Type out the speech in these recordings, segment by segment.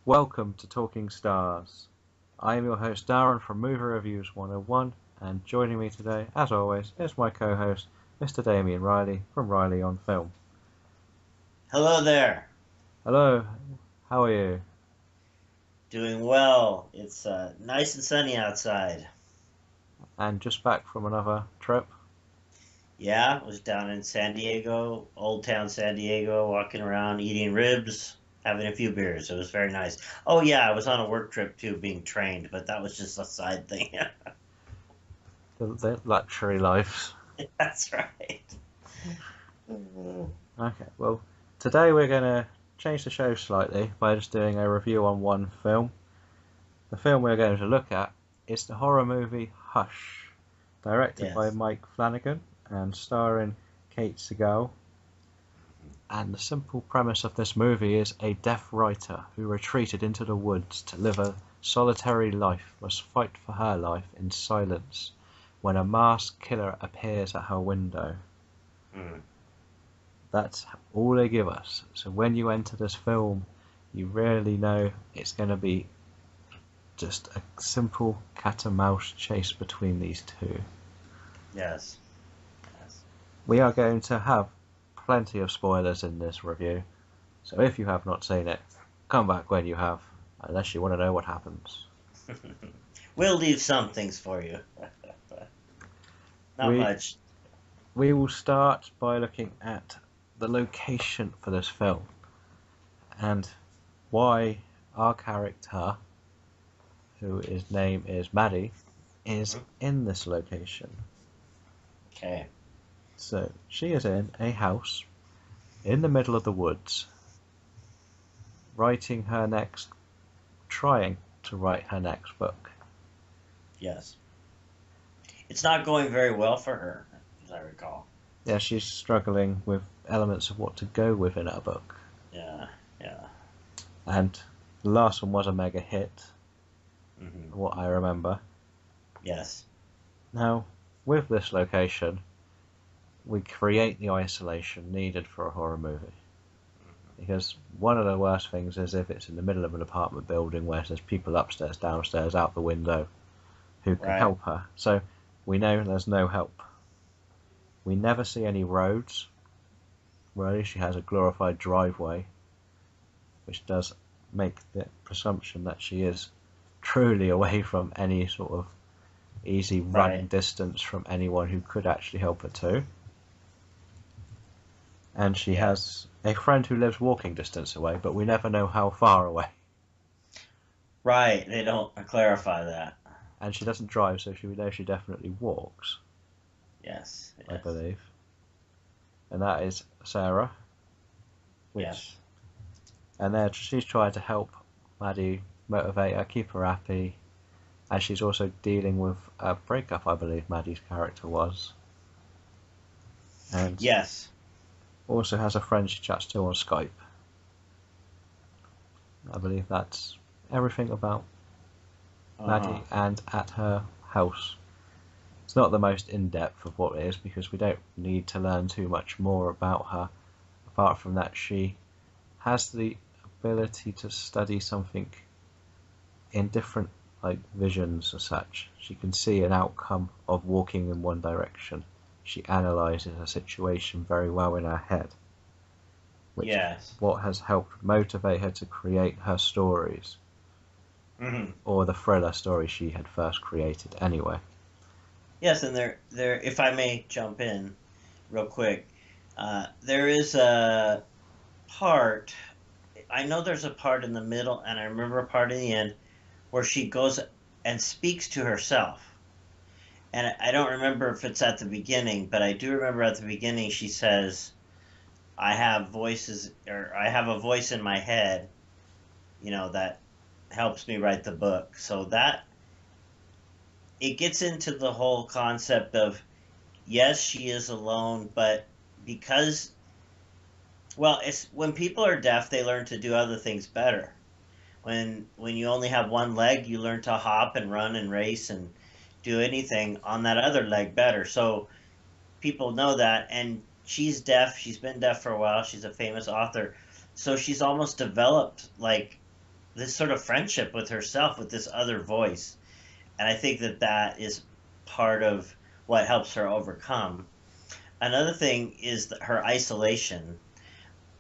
Welcome to Talking Stars. I am your host Darren from Movie Reviews 101, and joining me today, as always, is my co-host, Mr. Damien Riley from Riley on Film. Hello there. Hello, how are you? Doing well. It's nice and sunny outside. And just back from another trip? Yeah, I was down in San Diego, Old Town San Diego, walking around, eating ribs, having a few beers. It was very nice. Oh yeah, I was on a work trip too, being trained, but that was just a side thing. The luxury lives. That's right. Mhm. Okay, well, today we're going to change the show slightly by just doing a review on one film. The film we're going to look at is the horror movie Hush, directed by Yes. Mike Flanagan and starring Kate Siegel. And the simple premise of this movie is a deaf writer who retreated into the woods to live a solitary life must fight for her life in silence when a masked killer appears at her window. Mm. That's all they give us. So when you enter this film, you really know it's going to be just a simple cat and mouse chase between these two. Yes. Yes. We are going to have plenty of spoilers in this review, so if you have not seen it, come back when you have, unless you want to know what happens. We'll leave some things for you. Not We much. we will start by looking at the location for this film and why our character, who his name is Maddie, is Mhm. in this location. Okay. So she is in a house in the middle of the woods, writing her next, trying to write her next book. Yes. It's not going very well for her, as I recall. Yeah, she's struggling with elements of what to go with in her book. Yeah. Yeah. And the last one was a mega hit, Hmm. what I remember. Yes. Now, with this location, we create the isolation needed for a horror movie. Because one of the worst things is if it's in the middle of an apartment building where there's people upstairs, downstairs, out the window who can Right. help her. So we know there's no help. We never see any roads. Really, she has a glorified driveway, which does make the presumption that she is truly away from any sort of easy running Right. distance from anyone who could actually help her too. And she Yeah. has a friend who lives walking distance away, but we never know how far away. Right. They don't clarify that. And she doesn't drive, so we know she definitely walks, Yes. I Yes. believe. And that is Sarah, which Yes. and there she's trying to help Maddie, motivate her, keep her happy, and she's also dealing with a breakup, I believe Maddie's character was, and Yes. also has a friend she chats to on Skype. I believe that's everything about Uh huh. Maddie and at her house. It's not the most in depth of what it is because we don't need to learn too much more about her, apart from that she has the ability to study something in different like visions as such. She can see an outcome of walking in one direction. She analyzes a situation very well in her head, which is Yes. what has helped motivate her to create her stories, Hmm. or the thriller story she had first created anyway. Yes. And if I may jump in real quick, there is a part. I know there's a part in the middle, and I remember a part in the end where she goes and speaks to herself. And I don't remember if it's at the beginning, but I do remember at the beginning she says, I have voices, or I have a voice in my head, that helps me write the book. So that it gets into the whole concept of yes, she is alone, but because, well, it's when people are deaf, they learn to do other things better. When you only have one leg, you learn to hop and run and race and do anything on that other leg better. So people know that, and she's deaf. She's been deaf for a while. She's a famous author, so she's almost developed like this sort of friendship with herself with this other voice, and I think that that is part of what helps her overcome. Another thing is that her isolation.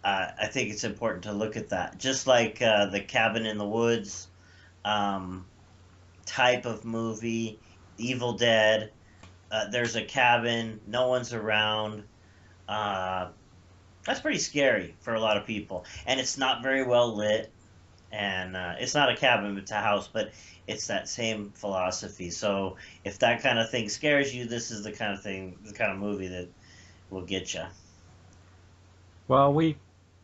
I think it's important to look at that. Just like the Cabin in the Woods um, type of movie, Evil Dead. There's a cabin, no one's around. Uh, that's pretty scary for a lot of people, and it's not very well lit. And it's not a cabin, it's a house, but it's that same philosophy. So if that kind of thing scares you, this is the kind of thing, the kind of movie that will get you. Well, we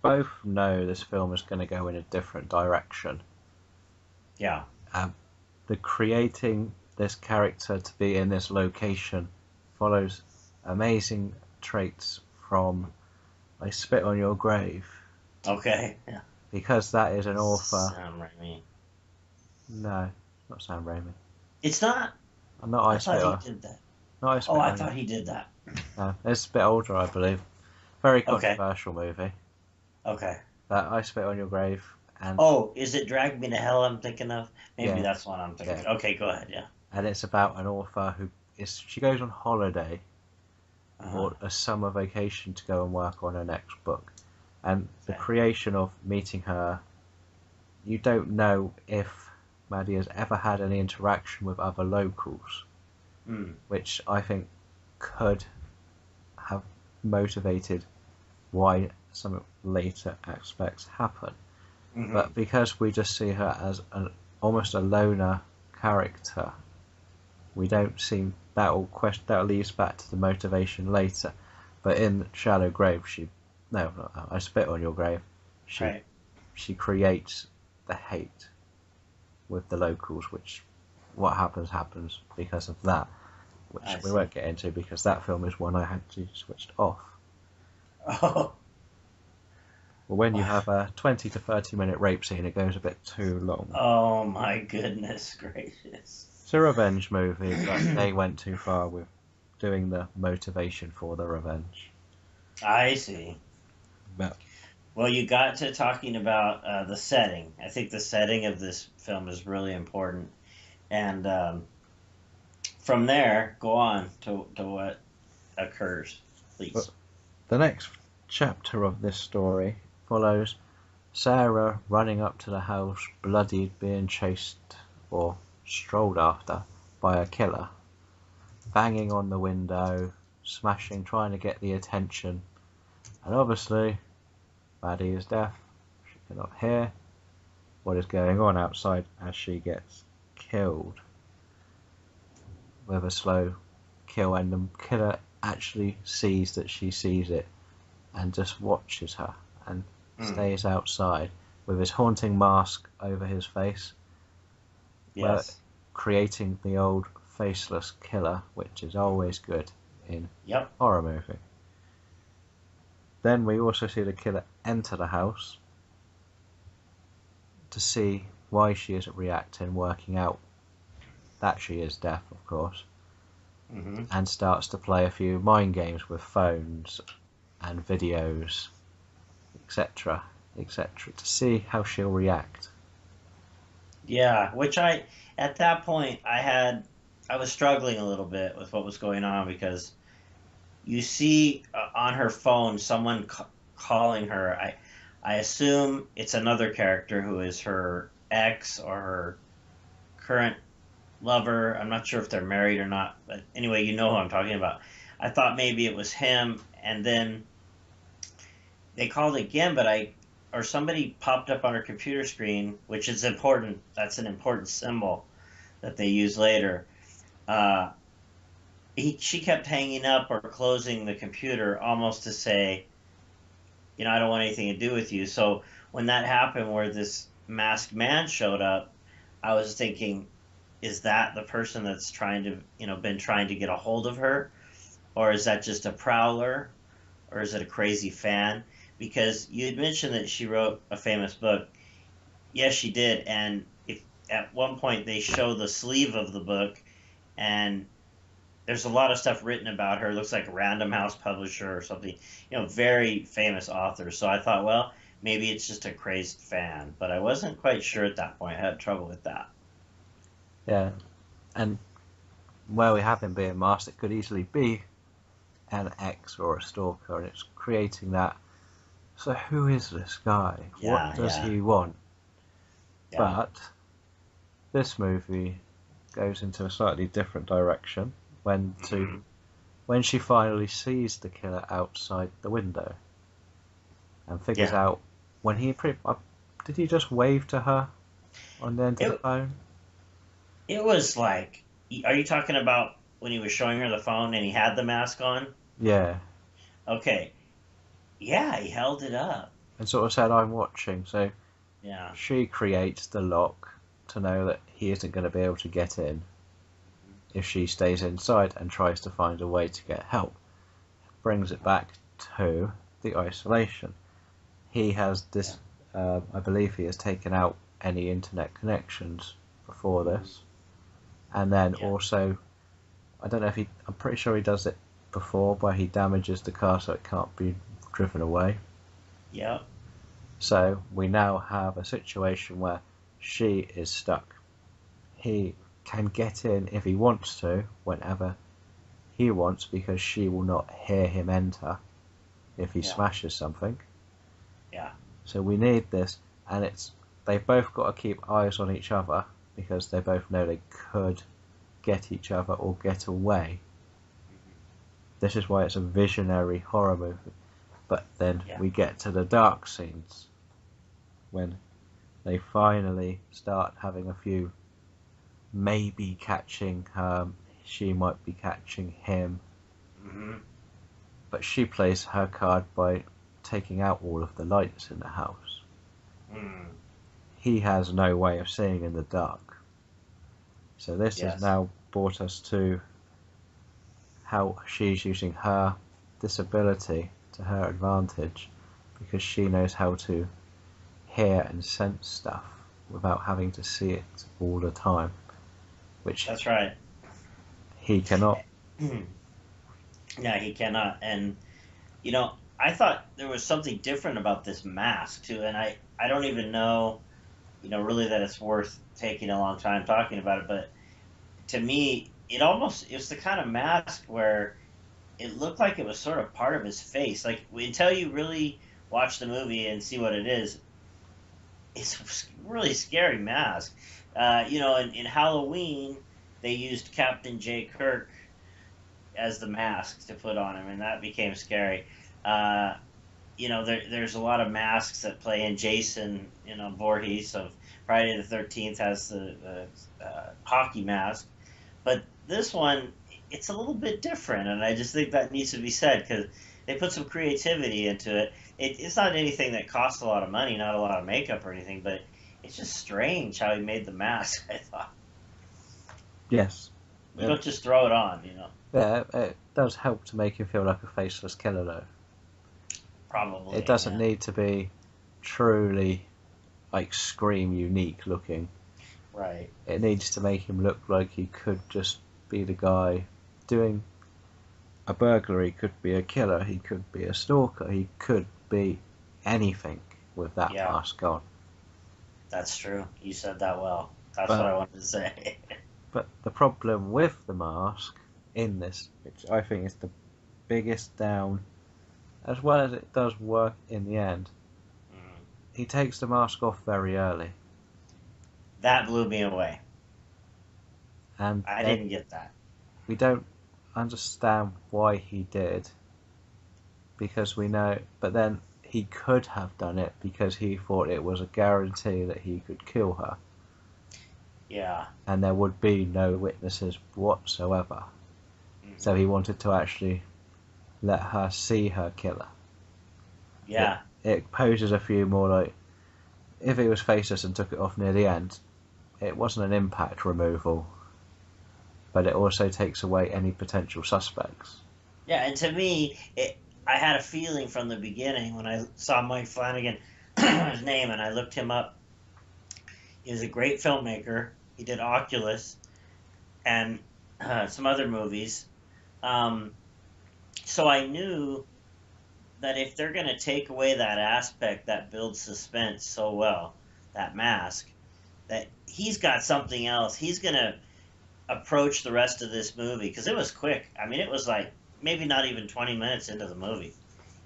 both know this film is going to go in a different direction. Yeah. Um, the creating this character to be in this location follows amazing traits from I Spit on Your Grave, Okay. Yeah. because that is an author. Sam Raimi. No, not Sam Raimi. It's not. Not I I Spit thought on. he did that. Not I Spit Oh, I on You. thought he did that. No, it's a bit older, I believe. Very Okay. controversial movie. Okay. That I Spit on Your Grave, and Oh, is it Drag Me to Hell I'm thinking of? Maybe yeah, that's what I'm thinking. yeah, Okay, go ahead. Yeah. and it's about an author who is she goes on holiday Uh-huh. or a summer vacation to go and work on her next book, and the Okay. creation of meeting her, you don't know if Maddie has ever had any interaction with other locals, Mm. which I think could have motivated why some later aspects happen. Mm-hmm. But because we just see her as almost a loner character, we don't seem that leads back to the motivation later. But in Shallow Grave, no, not that, I Spit on Your Grave. She Right. she creates the hate with the locals, which what happens because of that, which I we see. won't get into because that film is one I had to switch off. Oh. Well, when you have a 20 to 30 minute rape scene, it goes a bit too long. Oh my goodness gracious. It's a revenge movie, but they went too far with doing the motivation for the revenge. I see. But Well, you got to talking about the setting. I think the setting of this film is really important. And from there, go on to what occurs, please. but the next chapter of this story follows Sarah running up to the house, bloodied, being chased or strolled after by a killer, banging on the window, smashing, trying to get the attention. And obviously, Maddie is deaf. She cannot hear what is going on outside as she gets killed with a slow kill, and the killer actually sees that she sees it and just watches her and Mm. stays outside with his haunting mask over his face, where Yes. creating the old faceless killer, which is always good in Yep. horror movie. Then we also see the killer enter the house to see why she isn't reacting, working out that she is deaf, of course, Mm-hmm. and starts to play a few mind games with phones and videos, etc., etc., to see how she'll react. Yeah, which at that point, I was struggling a little bit with what was going on because you see on her phone someone calling her. I assume it's another character who is her ex or her current lover. I'm not sure if they're married or not, but anyway, you know who I'm talking about. I thought maybe it was him, and then they called again, but or somebody popped up on her computer screen, which is important. That's an important symbol that they use later. Uh, she kept hanging up or closing the computer almost to say, I don't want anything to do with you. So when that happened, where this masked man showed up, I was thinking, is that the person that's trying to, been trying to get a hold of her? Or is that just a prowler? Or is it a crazy fan? Because you had mentioned that she wrote a famous book. Yes, she did. And if at one point they show the sleeve of the book, and there's a lot of stuff written about her. It looks like a Random House publisher or something. Very famous author. So I thought, well, maybe it's just a crazed fan. But I wasn't quite sure at that point. I had trouble with that. Yeah, and where we have him being masked, it could easily be an ex or a stalker, and it's creating that. So who is this guy? What Yeah, does yeah, he want? yeah. But this movie goes into a slightly different direction Hmm. when she finally sees the killer outside the window and figures Yeah. out when did he just wave to her on the end of the It phone? it was like, are you talking about when he was showing her the phone and he had the mask on? Yeah, Okay. Yeah, he held it up. and sort of said, "I'm watching." So Yeah. she creates the lock to know that he isn't going to be able to get in if she stays inside and tries to find a way to get help. Brings it back to the isolation. He has Yeah. this, I believe he has taken out any internet connections before Mhm. this. And then Yeah. also, I'm pretty sure he does it before where he damages the car so it can't be driven away. Yeah. So we now have a situation where she is stuck. He can get in if he wants to, whenever he wants, because she will not hear him enter if he Yeah. smashes something. Yeah. So we need this, and they've both got to keep eyes on each other because they both know they could get each other or get away. Mhm. This is why it's a visionary horror movie. But then Yeah. we get to the dark scenes when they finally start having a few maybe catching her, she might be catching him, Hmm. but she plays her card by taking out all of the lights in the house. Mm. He has no way of seeing in the dark. So this has Yes. now brought us to how she's using her disability to her advantage because she knows how to hear and sense stuff without having to see it all the time, which That's right. he cannot. Yeah, he cannot. And I thought there was something different about this mask too, and I don't even know, really that it's worth taking a long time talking about it, but to me, it was the kind of mask where it looked like it was sort of part of his face. Like until you really watch the movie and see what it is, it's a really scary mask. In Halloween, they used Captain J. Kirk as the mask to put on him, and that became scary. Uh, there's a lot of masks that play in. Jason, Voorhees of Friday the 13th has the hockey mask, but this one, it's a little bit different, and I just think that needs to be said because they put some creativity into it. It's not anything that costs a lot of money, not a lot of makeup or anything, but it's just strange how he made the mask. I thought Yes, you don't just throw it on. yeah, it does help to make him feel like a faceless killer, though. It Probably, doesn't yeah, need to be truly like Scream unique looking. right, It needs to make him look like he could just be the guy doing a burglary, could be a killer, he could be a stalker, he could be anything with that yeah. mask on. That's true. You said that well. That's what But I wanted to say. the problem with the mask in this, which I think is the biggest down, as well as it does work in the end, Mm. he takes the mask off very early, That blew me away. and I then didn't get that. we don't understand why he did because we know, but then he could have done it because he thought it was a guarantee that he could kill her Yeah. and there would be no witnesses whatsoever. So Hmm. he wanted to actually let her see her killer. It Yeah. it poses a few more like if he was faceless and took it off near the end, it wasn't an impact removal, but it also takes away any potential suspects. Yeah. And to me, I had a feeling from the beginning when I saw Mike Flanagan, his name, and I looked him up. He was a great filmmaker. He did Oculus and some other movies. Um, so I knew that if they're going to take away that aspect that builds suspense so well, that mask, that he's got something else. He's going to approach the rest of this movie because it was quick. I mean, it was like maybe not even 20 minutes into the movie.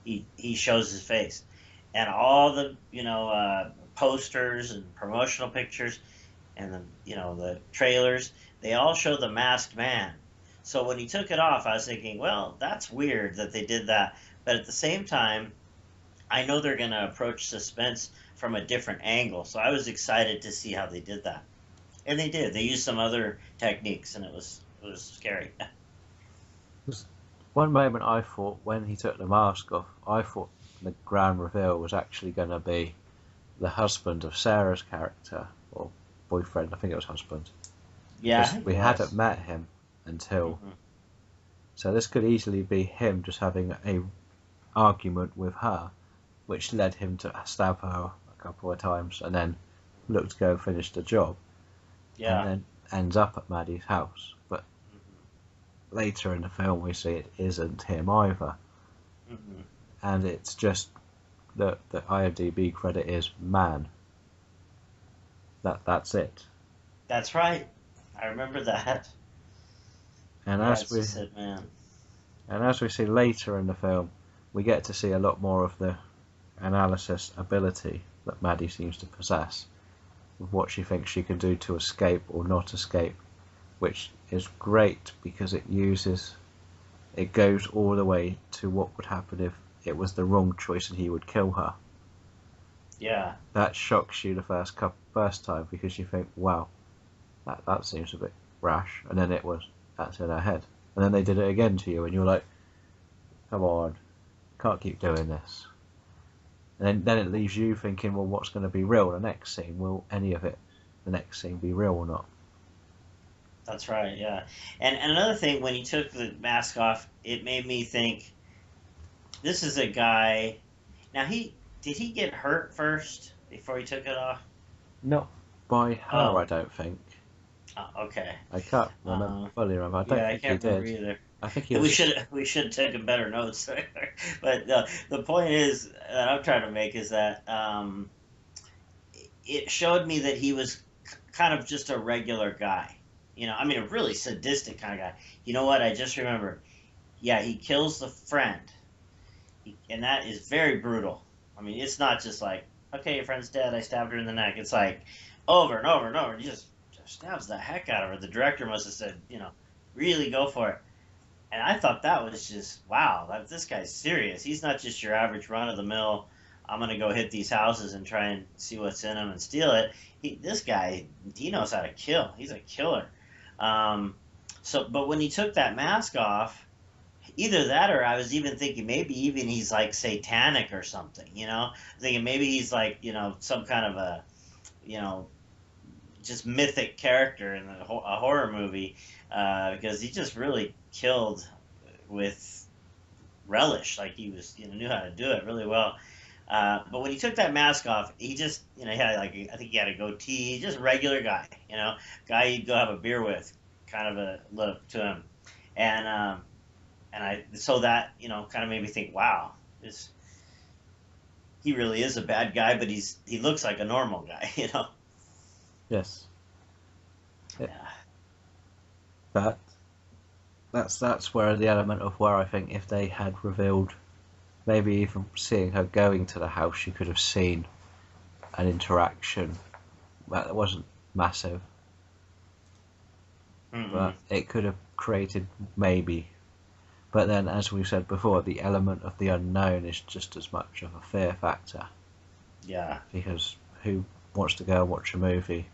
He shows his face, and all the posters and promotional pictures and the trailers, they all show the masked man. So when he took it off, I was thinking, well, that's weird that they did that. But at the same time, I know they're going to approach suspense from a different angle. So I was excited to see how they did that. And they did. They used some other techniques, and it was scary. There's one moment I thought when he took the mask off, I thought the grand reveal was actually going to be the husband of Sarah's character, or boyfriend, I think it was husband. Yeah, I Because think we it hadn't was. met him until. Hmm. So this could easily be him just having a argument with her, which led him to stab her a couple of times and then look to go and finish the job, and Yeah. then ends up at Maddie's house. But Hmm. later in the film, we see it isn't him either, Hmm. and it's just the IMDb credit is man. That's it. That's right. I remember that. And Yeah, as it's we just said, man. and as we see later in the film, we get to see a lot more of the analysis ability that Maddie seems to possess, of what she thinks she can do to escape or not escape, which is great because it goes all the way to what would happen if it was the wrong choice and he would kill her. Yeah. That shocks you the first time because you think, wow, that seems a bit rash, and then that's in her head, and then they did it again to you, and you're like, come on, can't keep doing this. And then it leaves you thinking, well, what's going to be real? The next scene, will any of it, the next scene, be real or not? That's right. Yeah. And another thing, when he took the mask off, it made me think, this is a guy. Now he did he get hurt first before he took it off? Not by her, I Oh, don't think. okay. I can't remember Uh, fully remember. I don't yeah, I think he can't remember did. either. I think he We was. should have taken better notes. But the point is that I'm trying to make is that it showed me that he was kind of just a regular guy. I mean, a really sadistic kind of guy. You know what? I just remembered. Yeah, he kills the friend, and that is very brutal. I mean, it's not just like, okay, your friend's dead. I stabbed her in the neck. It's like over and over and over. He just stabs the heck out of her. The director must have said, really go for it. And I thought that was just wow. This guy's serious. He's not just your average run of the mill. I'm gonna go hit these houses and try and see what's in them and steal it. This guy, he knows how to kill. He's a killer. Um, but when he took that mask off, either that or I was even thinking maybe even he's like satanic or something. Thinking maybe he's like some kind of a you know just mythic character in a horror movie because he just really killed with relish. Like he was, knew how to do it really well. But when he took that mask off, he just, he had like I think he had a goatee, just regular guy, guy you'd go have a beer with, kind of a look to him, and so that kind of made me think, wow, this he really is a bad guy, but he looks like a normal guy. Yes. It, Yeah. but that's where the element of where I think if they had revealed, maybe even seeing her going to the house, you could have seen an interaction that wasn't massive, Mm-mm. but it could have created maybe. But then, as we said before, the element of the unknown is just as much of a fear factor Yeah. because who wants to go and watch a movie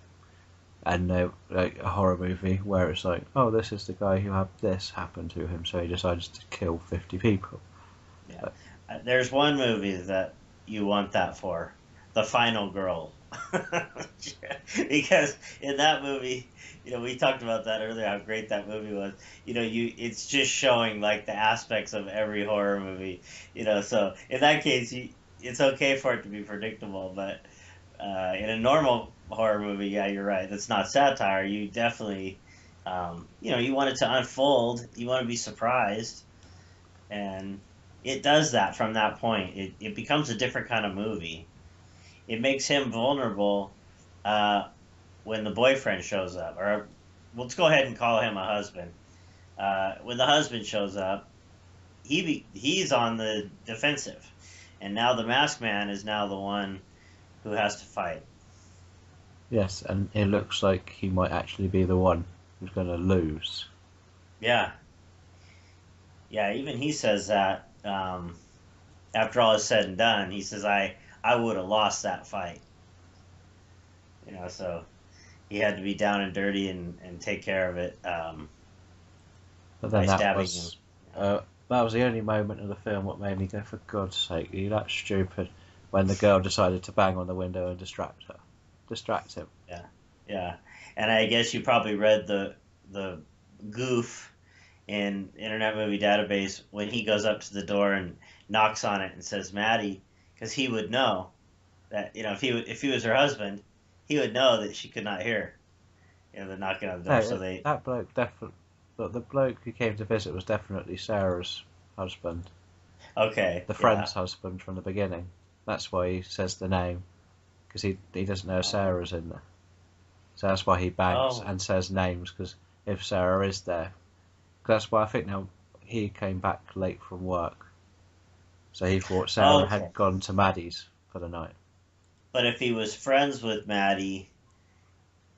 and know, like a horror movie where it's like, oh, this is the guy who had this happen to him, so he decides to kill 50 people. Yeah. But There's one movie that you want that for, The Final Girl. Because in that movie, we talked about that earlier, how great that movie was. It's just showing like the aspects of every horror movie. So in that case, it's okay for it to be predictable, but in a normal horror movie, yeah, you're right. That's not satire. You definitely, you want it to unfold. You want to be surprised, and it does that from that point. It becomes a different kind of movie. It makes him vulnerable uh, when the boyfriend shows up, or let's go ahead and call him a husband. When the husband shows up, he's on the defensive, and now the masked man is now the one who has to fight. Yes, and it looks like he might actually be the one who's going to lose. Yeah, yeah. Even he says that after all is said and done, he says, I would have lost that fight." So he had to be down and dirty and take care of it But by then stabbing him. that was the only moment of the film what made me go, for God's sake, are you that stupid? When the girl decided to bang on the window and distract him. Yeah, yeah. And I guess you probably read the goof in Internet Movie Database when he goes up to the door and knocks on it and says Maddie, because he would know that if he was her husband, he would know that she could not hear the knocking on the door. No, So they that bloke definitely, the bloke who came to visit was definitely Sarah's husband, okay, the yeah. friend's husband from the beginning. That's why he says the name, because he doesn't know Sarah's in there. So that's why he bangs Oh, and says names, because if Sarah is there, that's why I think now he came back late from work, so he thought Sarah okay. had gone to Maddie's for the night. But if he was friends with Maddie,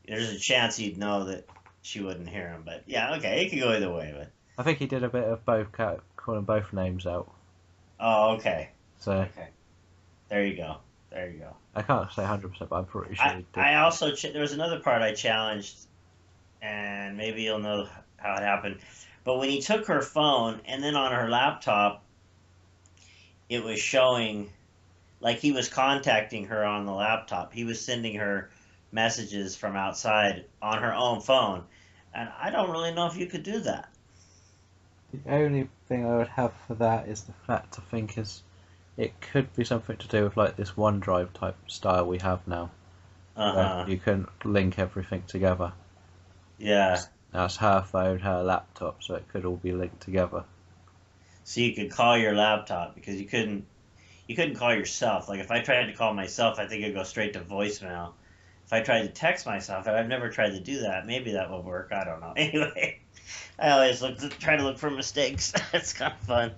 there's a chance he'd know that she wouldn't hear him. But yeah, okay, it could go either way. But I think he did a bit of both, calling both names out. oh, okay, So okay. There you go. There you go. I can't say 100%, but I'm pretty sure I he did. I also there was another part I challenged, and maybe you'll know how it happened. But when he took her phone and then on her laptop, it was showing like he was contacting her on the laptop. He was sending her messages from outside on her own phone, and I don't really know if you could do that. The only thing I would have for that is the fact I think is it could be something to do with like this OneDrive type style we have now, Uh where huh. you can link everything together. Yeah. That's her phone, her laptop, so it could all be linked together. So you could call your laptop because you couldn't call yourself. Like if I tried to call myself, I think it'd go straight to voicemail. If I tried to text myself, and I've never tried to do that, maybe that would work. I don't know. Anyway, I always try to look for mistakes. It's kind of fun.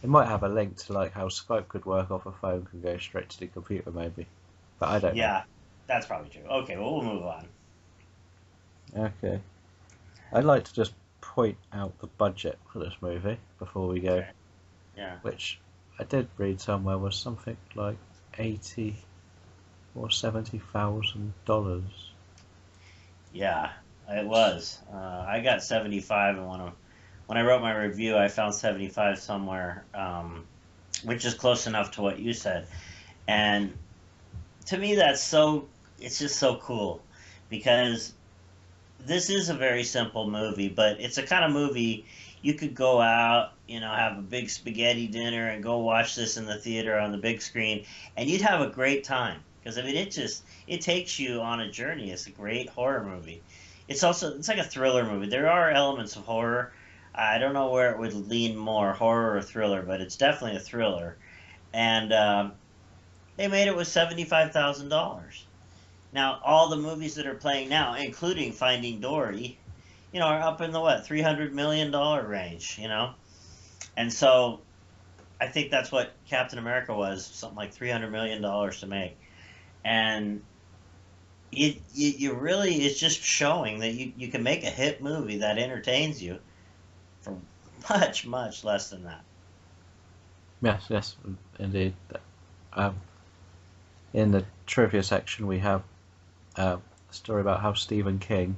It might have a link to like how Skype could work off a phone, can go straight to the computer maybe, but I don't know. Yeah, that's probably true. Okay, well, we'll move on. Okay, I'd like to just point out the budget for this movie before we go, Okay. Yeah. which I did read somewhere was something like 80 or $70,000. Yeah, it was. I got 75, and when I wrote my review, I found 75 somewhere, which is close enough to what you said. And to me, it's just so cool because this is a very simple movie, but it's a kind of movie you could go out, have a big spaghetti dinner and go watch this in the theater on the big screen, and you'd have a great time. Because I mean, it takes you on a journey. It's a great horror movie. It's like a thriller movie. There are elements of horror. I don't know where it would lean more, horror or thriller, but it's definitely a thriller. And they made it with $75,000. Now, all the movies that are playing now, including Finding Dory, are up in the what, $300 million range, And so I think that's what Captain America was, something like $300 million to make. And you really, it's just showing that you can make a hit movie that entertains you for much, much less than that. Yes, yes, indeed. Um, in the trivia section, we have a story about how Stephen King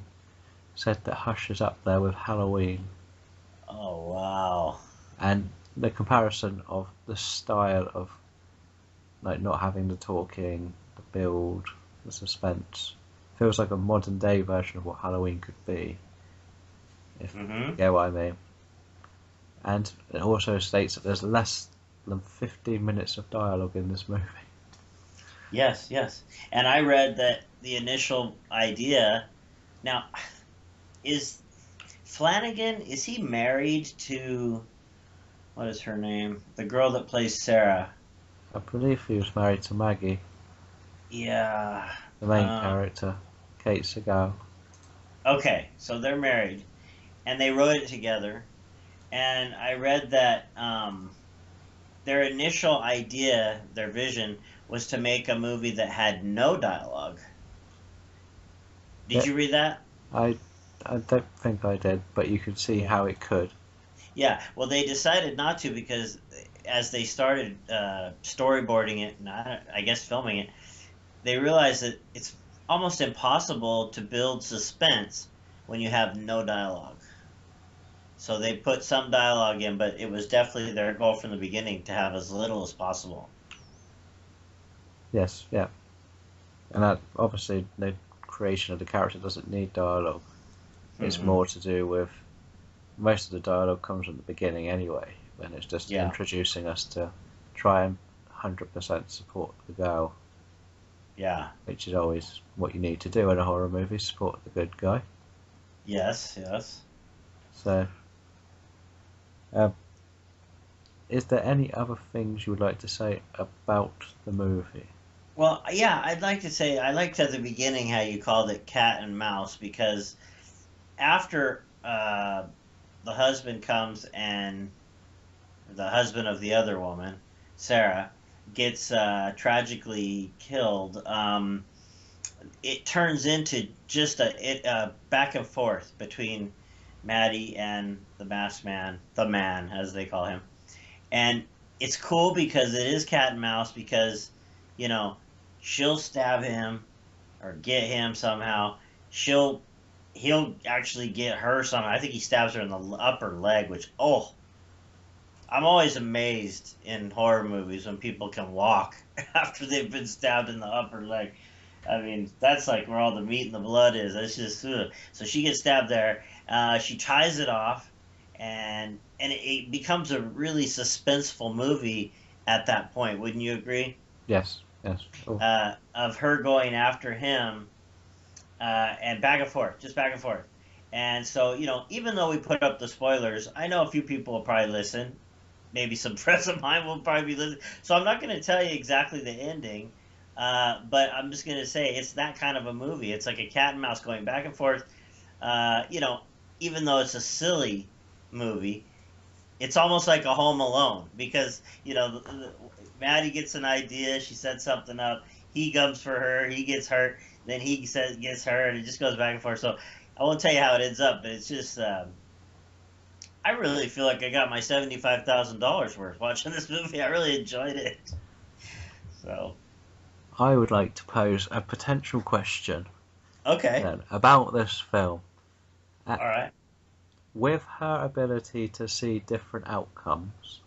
said that Hush is up there with Halloween, Oh, wow. and the comparison of the style of like not having the talking, the build, the suspense feels like a modern day version of what Halloween could be, if you Mm-hmm. get what I mean. And it also states that there's less than 15 minutes of dialogue in this movie. Yes, yes. And I read that the initial idea. Now, is Flanagan, is he married to What is her name? The girl that plays Sarah. I believe he was married to Maggie, Yeah. the main character, Kate Segal. Okay, so they're married, and they wrote it together. And I read that their initial idea, their vision, was to make a movie that had no dialogue. Did Yeah, you read that? I I don't think I did, but you could see how it could. Yeah. Well, they decided not to because as they started storyboarding it, and I guess filming it, they realized that it's almost impossible to build suspense when you have no dialogue. So they put some dialogue in, but it was definitely their goal from the beginning to have as little as possible. Yes, yeah, and that obviously the creation of the character doesn't need dialogue. It's Hmm. more to do with most of the dialogue comes at the beginning anyway, and it's just Yeah. introducing us to try and 100% support the girl, Yeah. which is always what you need to do in a horror movie, support the good guy. Yes. Yes. So, um, is there any other things you would like to say about the movie? Well, yeah, I'd like to say I liked at the beginning how you called it cat and mouse because after the husband comes and the husband of the other woman, Sarah, gets tragically killed, it turns into just a back and forth between Maddie and the masked man, the man as they call him, and it's cool because it is cat and mouse because you know she'll stab him or get him somehow. She'll he'll actually get her somehow. I think he stabs her in the upper leg, which I'm always amazed in horror movies when people can walk after they've been stabbed in the upper leg. I mean, that's like where all the meat and the blood is. It's just ugh. So she gets stabbed there. She ties it off, and it becomes a really suspenseful movie at that point. Wouldn't you agree? Yes, yes. Oh, Of her going after him and back and forth, just back and forth. And so, even though we put up the spoilers, I know a few people will probably listen. Maybe some friends of mine will probably be listening. So I'm not going to tell you exactly the ending, but I'm just going to say it's that kind of a movie. It's like a cat and mouse going back and forth. Uh, you know, Even though it's a silly movie, it's almost like a Home Alone because Maddie gets an idea, she sets something up, he comes for her, he gets hurt, then he says gets her, and it just goes back and forth. So I won't tell you how it ends up, but it's just I really feel like I got my $75,000 worth watching this movie. I really enjoyed it. So I would like to pose a potential question okay, then about this film. Uh, all right. with her ability to see different outcomes,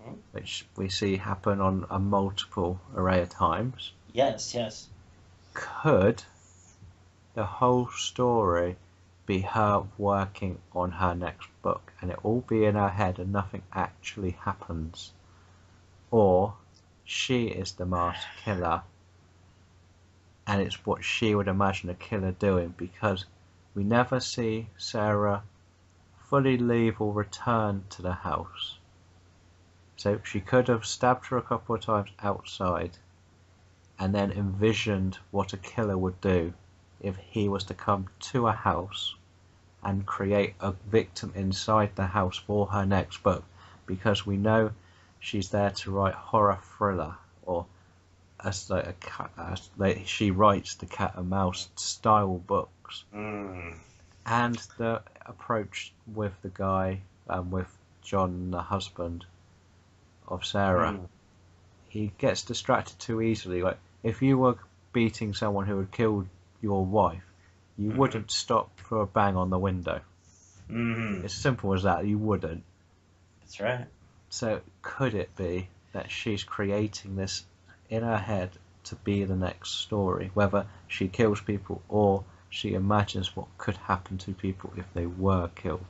Mhm. which we see happen on a multiple array of times, Yes, yes. could the whole story be her working on her next book and it all be in her head and nothing actually happens? Or she is the master killer and it's what she would imagine a killer doing because we never see Sarah fully leave or return to the house. So she could have stabbed her a couple of times outside and then envisioned what a killer would do if he was to come to a house and create a victim inside the house for her next book because we know she's there to write horror thriller or like she writes the cat and mouse style books. Mm. And the approach with the guy, with John, the husband of Sarah, Mm. he gets distracted too easily. Like if you were beating someone who had killed your wife, you Mm-hmm. wouldn't stop for a bang on the window. Mm-hmm. It's simple as that. You wouldn't. That's right. So could it be that she's creating this in her head to be the next story, whether she kills people or she imagines what could happen to people if they were killed?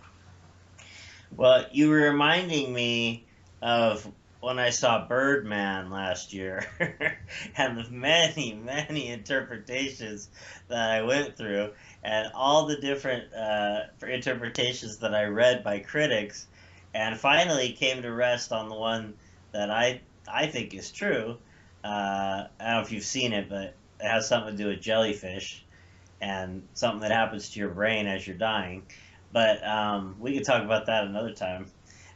Well, you were reminding me of when I saw Birdman last year and the many, many interpretations that I went through and all the different interpretations that I read by critics. and finally came to rest on the one that I think is true. I don't know if you've seen it, but it has something to do with jellyfish and something that happens to your brain as you're dying. But we could talk about that another time.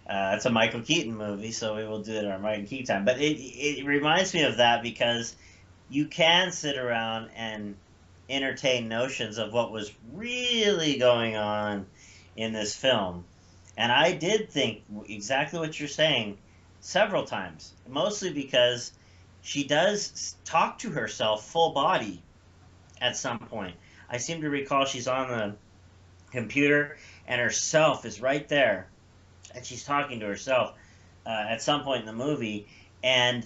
It's a Michael Keaton movie, so we will do it on our Michael Keaton time. But it reminds me of that because you can sit around and entertain notions of what was really going on in this film. And I did think exactly what you're saying several times, mostly because she does talk to herself full body at some point. I seem to recall she's on the computer and herself is right there and she's talking to herself at some point in the movie. And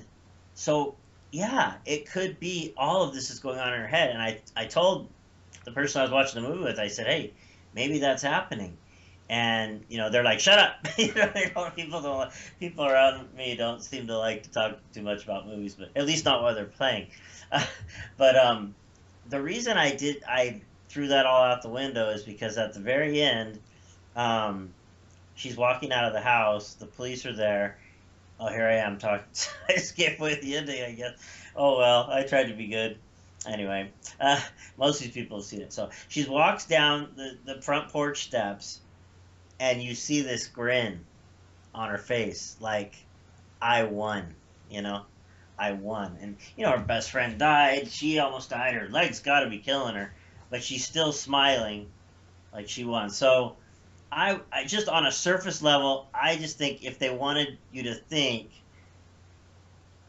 so, yeah, it could be all of this is going on in her head. And I told the person I was watching the movie with, I said, hey, maybe that's happening. And they're like, "Shut up!" People around me don't seem to like to talk too much about movies, but at least not while they're playing. But the reason I threw that all out the window is because at the very end, um, she's walking out of the house. The police are there. Oh, here I am talking. I skipped with the ending, I guess. Oh well, I tried to be good. Anyway, most of these people have seen it. So she walks down the front porch steps, and you see this grin on her face, like I won. You know, I won. And her best friend died. She almost died. Her legs got to be killing her, but she's still smiling like she won. So I just on a surface level, I just think if they wanted you to think,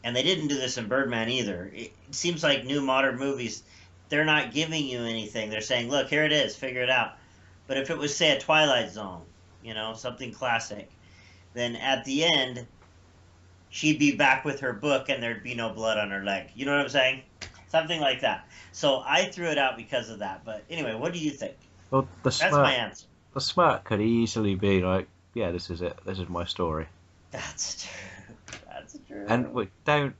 and they didn't do this in Birdman either. It seems like new modern movies, they're not giving you anything. They're saying, look, here it is, figure it out. But if it was, say, a Twilight Zone, something classic, then at the end, she'd be back with her book and there'd be no blood on her leg. You know what I'm saying? Something like that. So I threw it out because of that. But anyway, what do you think? Well, That's my answer. the smirk could easily be like, yeah, this is it. This is my story. That's true. That's true. And we don't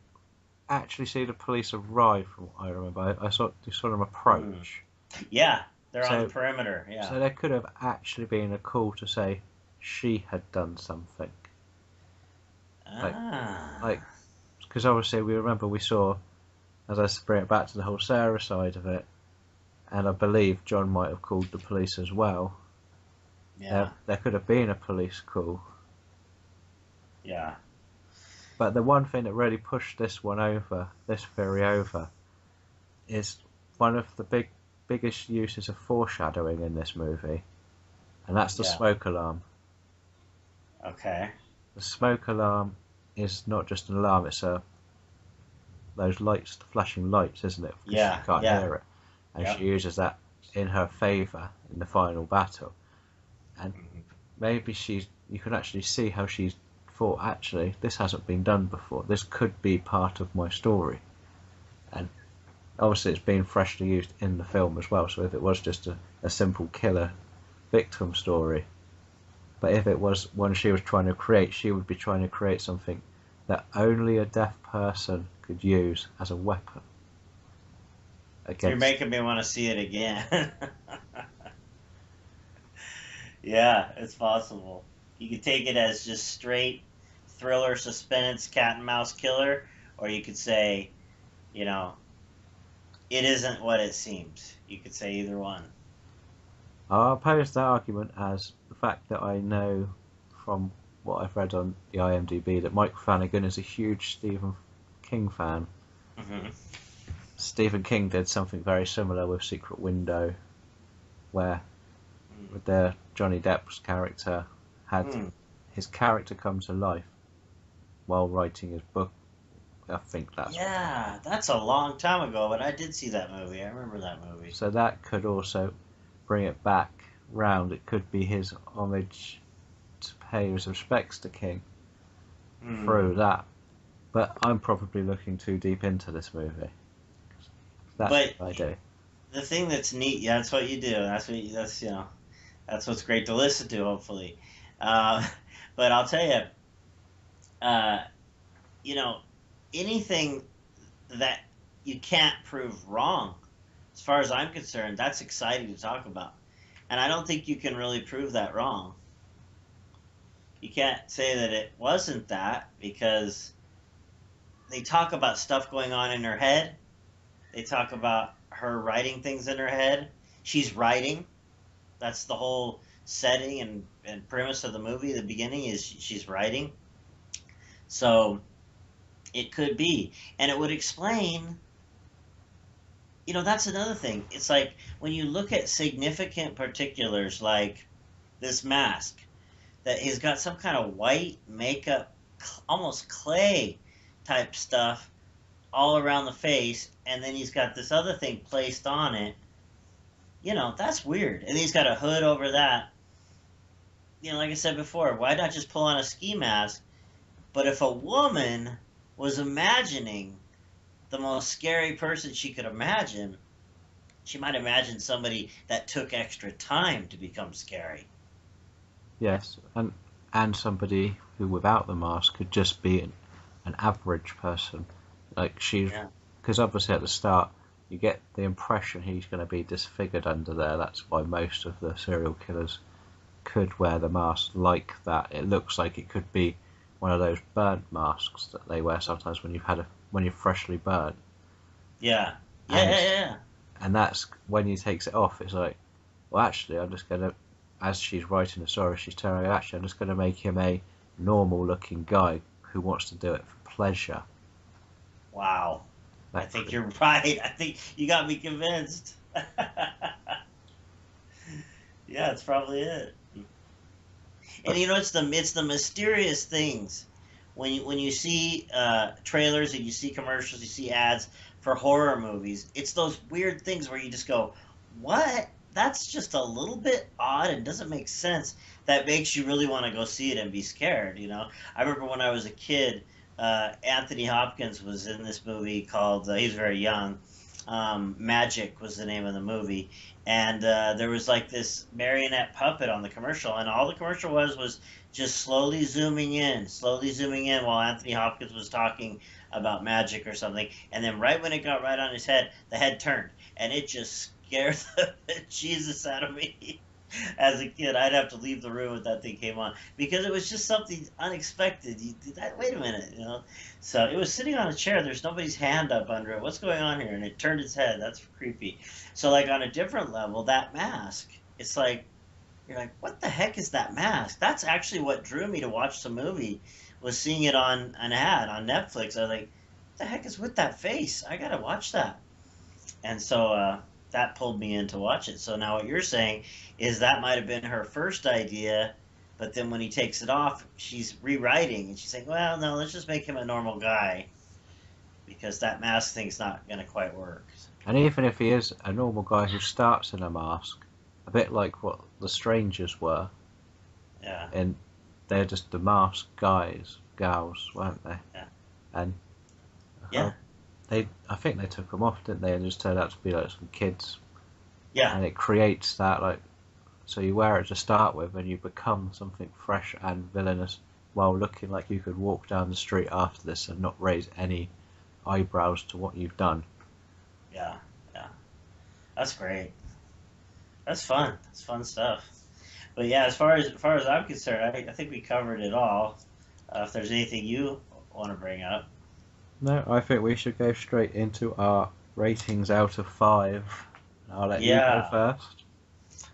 actually see the police arrive, from what I remember. I saw them approach. Yeah, they're on the perimeter. Yeah. So there could have actually been a call to say she had done something. Like, because obviously we saw, as I bring it back to the whole Sarah side of it, and I believe John might have called the police as well. Yeah. There could have been a police call. Yeah. But the one thing that really pushed this theory over, is one of the biggest uses of foreshadowing in this movie, and that's the smoke alarm. Okay. The smoke alarm is not just an alarm; it's those lights, the flashing lights, isn't it? Yeah. She can't hear it, and Yep. she uses that in her favour in the final battle. And maybe you can actually see how she's thought, actually, this hasn't been done before. This could be part of my story. And obviously it's been freshly used in the film as well, so if it was just a simple killer victim story, but if it was one she was trying to create, she would be trying to create something that only a deaf person could use as a weapon. You're making me want to see it again. Yeah, it's possible. You could take it as just straight thriller, suspense, cat and mouse killer, or you could say, it isn't what it seems. You could say either one. I'll oppose that argument as the fact that I know from what I've read on the IMDb that Mike Flanagan is a huge Stephen King fan. Mm-hmm. Stephen King did something very similar with Secret Window, where with the Johnny Depp's character had his character come to life while writing his book. I think that's a long time ago, but I did see that movie. I remember that movie. So that could also bring it back round. It could be his homage to pay his respects to King through that. But I'm probably looking too deep into this movie. That's what I do. The thing that's neat, that's what you do. That's what's great to listen to, hopefully. But I'll tell you, anything that you can't prove wrong, as far as I'm concerned, that's exciting to talk about. And I don't think you can really prove that wrong. You can't say that it wasn't that because they talk about stuff going on in her head. They talk about her writing things in her head. She's writing. That's the whole setting and premise of the movie. The beginning is she's writing. So it could be. And it would explain, that's another thing. It's like when you look at significant particulars like this mask, that he's got some kind of white makeup, almost clay type stuff all around the face, and then he's got this other thing placed on it. That's weird. And he's got a hood over that. Like I said before, why not just pull on a ski mask? But if a woman was imagining the most scary person she could imagine, she might imagine somebody that took extra time to become scary. Yes, and somebody who without the mask could just be an average person. Like Yeah. because obviously at the start you get the impression he's going to be disfigured under there. That's why most of the serial killers could wear the mask like that. It looks like it could be one of those burnt masks that they wear sometimes when you're freshly burnt. Yeah. Yeah, And yeah, it's yeah. and that's when he takes it off. It's like, well, actually, I'm just gonna, as she's writing the story, she's telling her, actually, I'm just gonna make him a normal-looking guy who wants to do it for pleasure. Wow. I That think could, you're right. I think you got me convinced. Yeah, it's probably it. And but it's the mysterious things when you see trailers and you see commercials, you see ads for horror movies. It's those weird things where you just go, "What? That's just a little bit odd and doesn't make sense." That makes you really want to go see it and be scared. I remember when I was a kid, Anthony Hopkins was in this movie called. He was very young. Magic was the name of the movie, and there was like this marionette puppet on the commercial, and all the commercial was just slowly zooming in while Anthony Hopkins was talking about magic or something, and then right when it got right on his head, the head turned, and it just scared the Jesus out of me. As a kid, I'd have to leave the room if that thing came on because it was just something unexpected. You did that. Wait a minute. So it was sitting on a chair. There's nobody's hand up under it. What's going on here? And it turned its head. That's creepy. So like on a different level, that mask. It's like you're like, what the heck is that mask? That's actually what drew me to watch the movie. Was seeing it on an ad on Netflix. I was like, what the heck is with that face? I gotta watch that. And so that pulled me in to watch it. So now what you're saying is that might have been her first idea, but then when he takes it off, she's rewriting and she's saying, "Well, no, let's just make him a normal guy because that mask thing's not going to quite work." and even if he is a normal guy who starts in a mask, a bit like what the strangers were, Yeah, and they're just the masked guys, gals, weren't they? yeah, And yeah, I think they took them off, didn't they? And just turned out to be like some kids, yeah, and it creates that like, so you wear it to start with, and you become something fresh and villainous while looking like you could walk down the street after this and not raise any eyebrows to what you've done. yeah, yeah. That's great. That's fun. That's fun stuff. But yeah, as far as I'm concerned, I think we covered it all. If there's anything you want to bring up, No, I think we should go straight into our ratings out of 5. I'll let you go yeah. first.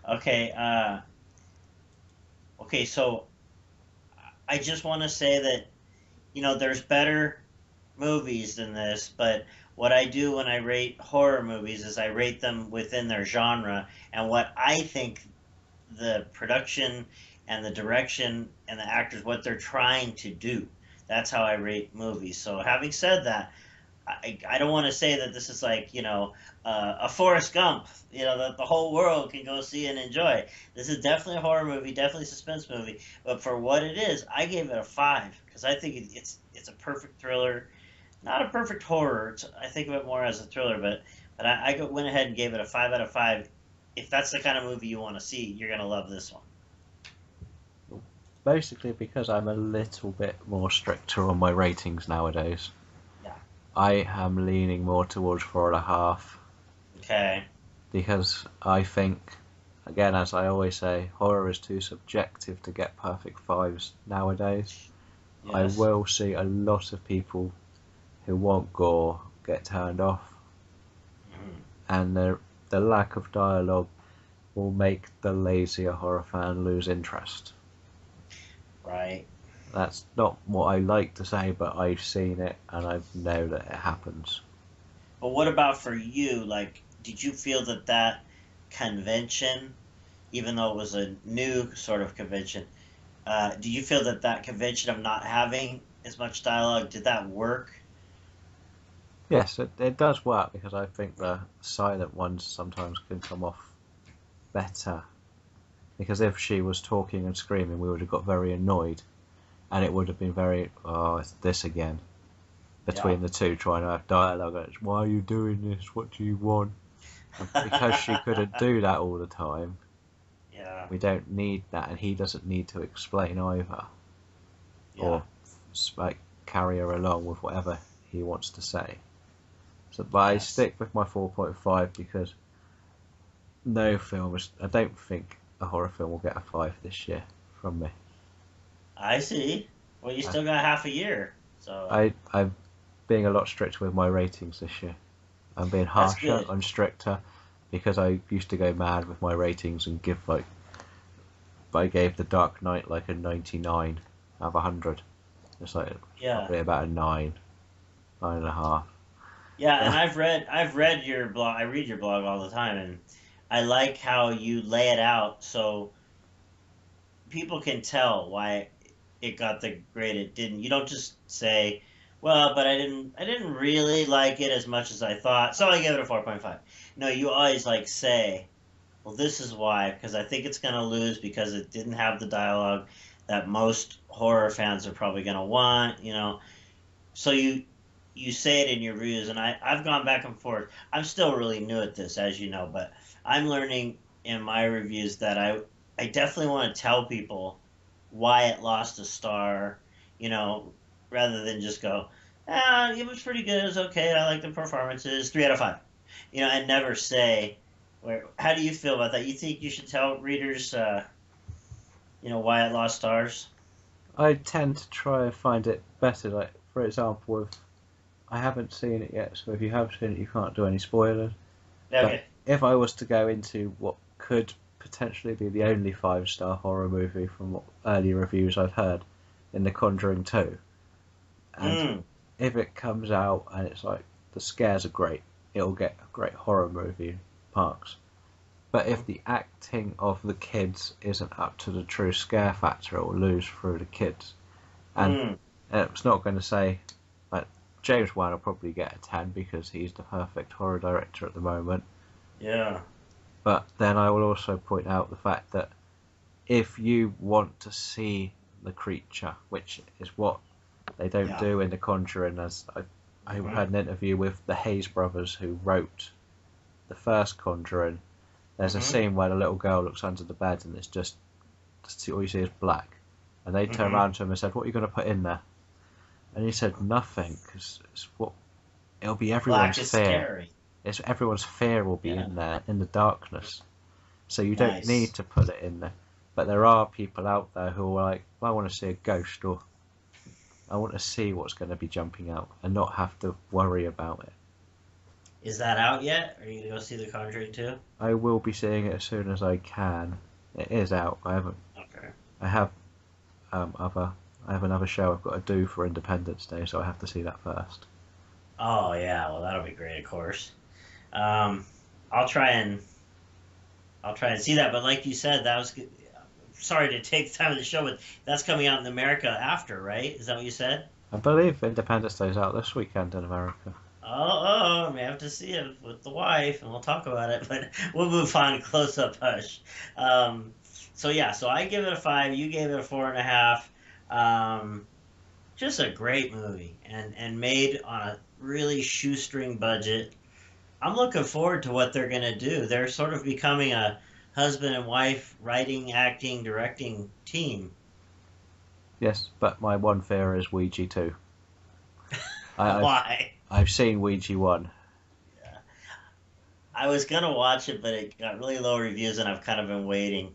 Okay. Okay. So I just want to say that there's better movies than this, but what I do when I rate horror movies is I rate them within their genre and what I think the production and the direction and the actors what they're trying to do. That's how I rate movies. So having said that, I don't want to say that this is like a Forrest Gump, that the whole world can go see and enjoy. This is definitely a horror movie, definitely a suspense movie. But for what it is, I gave it a 5 because I think it's a perfect thriller, not a perfect horror. I think of it more as a thriller, but went ahead and gave it a 5 out of 5. If that's the kind of movie you want to see, you're gonna love this one. Basically, because I'm a little bit more stricter on my ratings nowadays, Yeah. I am leaning more towards 4.5 Okay. because I think again, as I always say, horror is too subjective to get perfect fives nowadays. I Yes. will see a lot of people who want gore get turned off, Mhm. and the lack of dialogue will make the lazier horror fan lose interest. Right. That's not what I like to say, but I've seen it and I know that it happens. But what about for you? Like, did you feel that that convention, even though it was a new sort of convention, do you feel that that convention of not having as much dialogue, did that work? Yes, it does work because I think the silent ones sometimes can come off better. Because if she was talking and screaming, we would have got very annoyed, and it would have been very, oh, it's this again. Yeah. Between the two trying to have dialogue, it's, why are you doing this? What do you want? And because she couldn't do that all the time, Yeah. we don't need that, and he doesn't need to explain either, Yeah. or like carry her along with whatever he wants to say. So, but I Yes. stick with my 4.5 because no film is. I don't think a horror film will get a 5 this year from me. I see. Well, you still got half a year, so I'm being a lot stricter with my ratings this year. I'm being that's harsher good. and stricter because I used to go mad with my ratings and give like. I gave The Dark Knight like a 99 out of 100. It's like Yeah. probably about a 9, 9.5. Yeah, and I've read your blog. I read your blog all the time, and I like how you lay it out so people can tell why it got the grade it didn't. You don't just say, "Well, but I didn't really like it as much as I thought, so I gave it a 4.5." No, you always like say, "Well, this is why," because I think it's going to lose because it didn't have the dialogue that most horror fans are probably going to want, So you say it in your reviews, and I've gone back and forth. I'm still really new at this, as you know, but I'm learning in my reviews that I definitely want to tell people why it lost a star, you know, rather than just go, it was pretty good, it was okay, I like the performances, 3 out of 5, and never say where. How do you feel about that? You think you should tell readers, why it lost stars? I tend to try and find it better. Like for example, if I haven't seen it yet, so if you have seen it, you can't do any spoilers. But Okay. if I was to go into what could potentially be the only 5-star horror movie from what early reviews I've heard in The Conjuring 2, and Mm, if it comes out and it's like the scares are great, it'll get a great horror movie marks. But if the acting of the kids isn't up to the true scare factor, it will lose through the kids. And mm, it's not going to say like James Wan will probably get a 10 because he's the perfect horror director at the moment. yeah, But then I will also point out the fact that if you want to see the creature, which is what they don't yeah. do in The Conjuring, as I Hmm. had an interview with the Hayes brothers who wrote the first Conjuring. There's a Hmm. scene where the little girl looks under the bed and it's just all you see is black. And they turned Hmm. around to him and said, "What are you going to put in there?" And he said, "Nothing, because it's what it'll be Black everyone's is fear. scary. It's everyone's fear will be Yeah. in there in the darkness. So you don't need Nice. to put it in there." But there are people out there who are like, "Well, I want to see a ghost, or I want to see what's going to be jumping out and not have to worry about it." Is that out yet? Are you gonna go see The Conjuring 2? I will be seeing it as soon as I can. It is out. I haven't. Okay. I have other. I have another show I've got to do for Independence Day, so I have to see that first. Oh yeah, well that'll be great, of course. Um, I'll try and I'll try and see that. But like you said, that was good. Sorry to take the time of the show, but that's coming out in America after, right? Is that what you said? I believe Independence Day is out this weekend in America. Oh, I may have to see it with the wife, and we'll talk about it. But we'll move on. Close up, hush. Um, so yeah, so I give it a 5. You gave it a 4.5. Um, just a great movie, and made on a really shoestring budget. I'm looking forward to what they're gonna do. They're sort of becoming a husband and wife writing, acting, directing team. Yes, but my one fear is Ouija 2. I've Why? I've seen Ouija 1. Yeah. I was gonna watch it, but it got really low reviews, and I've kind of been waiting.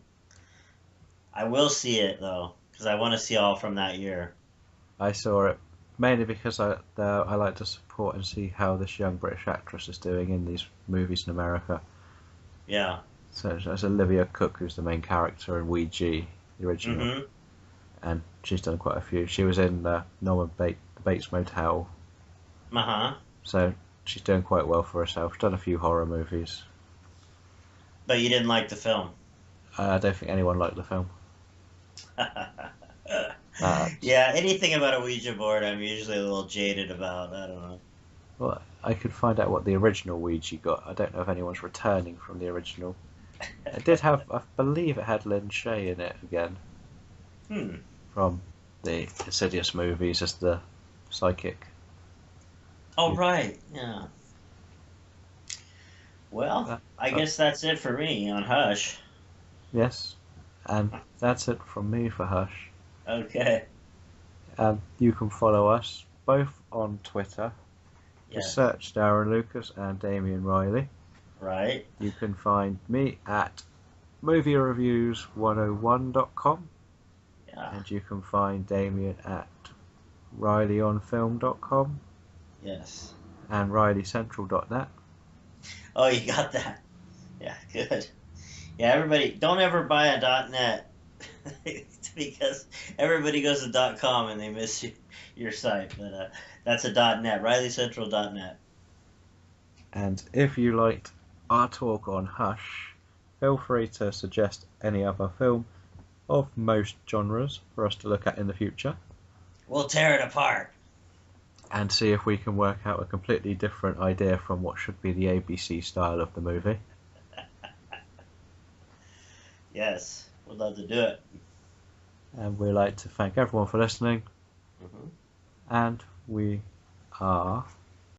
I will see it though, because I want to see all from that year. I saw it mainly because I like to support and see how this young British actress is doing in these movies in America. Yeah. So there's Olivia Cook, who's the main character in Ouija, the original, Mm-hmm. and she's done quite a few. She was in the Bates Motel, Uh-huh. so she's doing quite well for herself. She's done a few horror movies. But you didn't like the film. I don't think anyone liked the film. Uh, Yeah, anything about a Ouija board, I'm usually a little jaded about. I don't know. well, I could find out what the original Ouija got. I don't know if anyone's returning from the original. It did have, I believe it had Lynn Shay in it again Hmm. from the Insidious movies as the psychic. Oh, right. Yeah. Well, Uh, I uh, guess that's it for me on Hush. yes, and that's it from me for Hush. Okay. You can follow us both on Twitter. Just Yes. search Darren Lucas and Damien Riley. Right. You can find me at moviereviews101.com, Yeah. and you can find Damien at rileyonfilm.com Yes. and rileycentral.net. Oh, you got that. Yeah, good. Yeah, everybody, don't ever buy a .net because everybody goes to .com and they miss your site. But that's a .net, RileyCentral.net. And if you liked our talk on Hush, feel free to suggest any other film of most genres for us to look at in the future We'll tear it apart. and see if we can work out a completely different idea from what should be the ABC style of the movie. Yes, we'd love to do it. And we'd like to thank everyone for listening, Hmm. and we are